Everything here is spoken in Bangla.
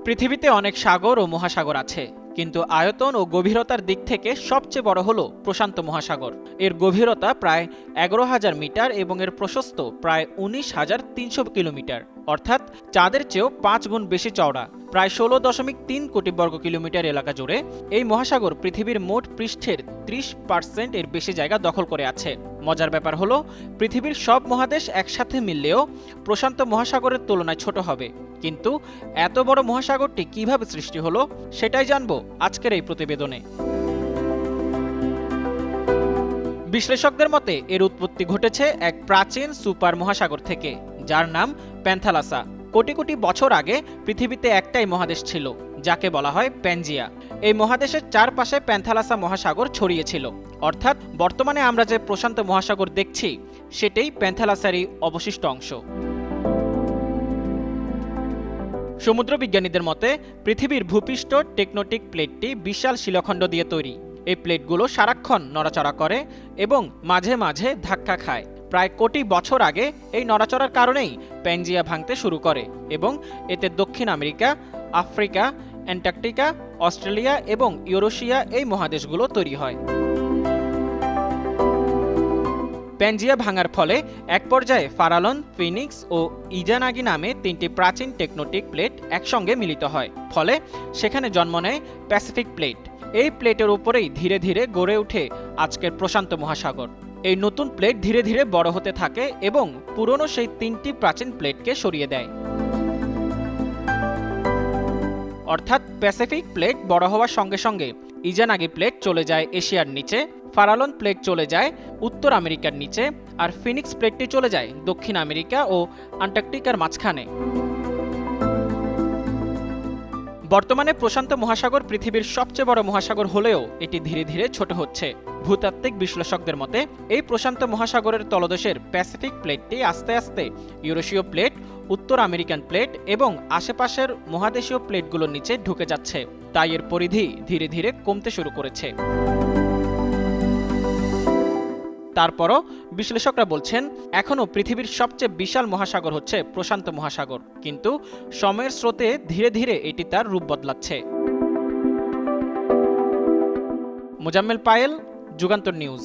পৃথিবীতে অনেক সাগর ও মহাসাগর আছে, কিন্তু আয়তন ও গভীরতার দিক থেকে সবচেয়ে বড় হলো প্রশান্ত মহাসাগর। এর গভীরতা প্রায় 11,000 মিটার এবং এর প্রশস্ত প্রায় 19,300 কিলোমিটার, অর্থাৎ চাঁদের চেয়েও 5 গুণ বেশি চওড়া। প্রায় 16.3 কোটি বর্গ কিলোমিটার এলাকা জুড়ে এই মহাসাগর পৃথিবীর মোট পৃষ্ঠের 30% এর বেশি জায়গা দখল করে আছে। মজার ব্যাপার হলো, পৃথিবীর সব মহাদেশ একসাথে মিললেও প্রশান্ত মহাসাগরের তুলনায় ছোট হবে। কিন্তু এত বড় মহাসাগরটি কিভাবে সৃষ্টি হলো সেটাই জানবো আজকের এই প্রতিবেদনে। বিশ্লেষকদের মতে এর উৎপত্তি ঘটেছে এক প্রাচীন সুপার মহাসাগর থেকে, যার নাম প্যান্থালাসা। কোটি কোটি বছর আগে পৃথিবীতে একটাই মহাদেশ ছিল, যাকে বলা হয় প্যানজিয়া। এই মহাদেশের চারপাশে প্যান্থালাসা মহাসাগর ছড়িয়েছিল, অর্থাৎ বর্তমানে আমরা যে প্রশান্ত মহাসাগর দেখছি সেটাই প্যান্থালাসারই অবশিষ্ট অংশ। সমুদ্রবিজ্ঞানীদের মতে পৃথিবীর ভূপৃষ্ঠ টেকটোনিক প্লেটটি বিশাল শিলাখণ্ড দিয়ে তৈরি। এই প্লেটগুলো সারাক্ষণ নড়াচড়া করে এবং মাঝে মাঝে ধাক্কা খায়। প্রায় কোটি বছর আগে এই নড়াচড়ার কারণেই প্যানজিয়া ভাঙতে শুরু করে এবং এতে দক্ষিণ আমেরিকা, আফ্রিকা, অ্যান্টার্কটিকা, অস্ট্রেলিয়া এবং ইউরেশিয়া এই মহাদেশগুলো তৈরি হয়। প্যানজিয়া ভাঙার ফলে এক পর্যায়ে ফারালন, ফিনিক্স ও ইজানাগি নামে তিনটি প্রাচীন টেকটোনিক প্লেট একসঙ্গে মিলিত হয়। ফলে সেখানে জন্ম নেয় প্যাসিফিক প্লেট। এই প্লেটের উপরেই ধীরে ধীরে গড়ে ওঠে আজকের প্রশান্ত মহাসাগর। এই নতুন প্লেট ধীরে ধীরে বড় হতে থাকে এবং পুরনো সেই তিনটি প্রাচীন প্লেটকে সরিয়ে দেয়। অর্থাৎ প্যাসিফিক প্লেট বড় হওয়ার সঙ্গে সঙ্গে ইজানাগি প্লেট চলে যায় এশিয়ার নিচে, ফারালন প্লেট চলে যায় উত্তর আমেরিকার নিচে, আর ফিনিক্স প্লেটটি চলে যায় দক্ষিণ আমেরিকা ও অ্যান্টার্কটিকার মাঝখানে। বর্তমানে প্রশান্ত মহাসাগর পৃথিবীর সবচেয়ে বড় মহাসাগর হলেও এটি ধীরে ধীরে ছোট হচ্ছে। ভূতাত্ত্বিক বিশ্লেষকদের মতে এই প্রশান্ত মহাসাগরের তলদেশের প্যাসিফিক প্লেটটি আস্তে আস্তে ইউরেশীয় প্লেট, উত্তর আমেরিকান প্লেট এবং আশেপাশের মহাদেশীয় প্লেটগুলোর নিচে ঢুকে যাচ্ছে, তাই এর পরিধি ধীরে ধীরে কমতে শুরু করেছে। তারপরও বিশ্লেষকরা বলছেন এখনও পৃথিবীর সবচেয়ে বিশাল মহাসাগর হচ্ছে প্রশান্ত মহাসাগর, কিন্তু সময়ের স্রোতে ধীরে ধীরে এটি তার রূপ বদলাচ্ছে। মোজাম্মেল পায়েল, যুগান্তর নিউজ।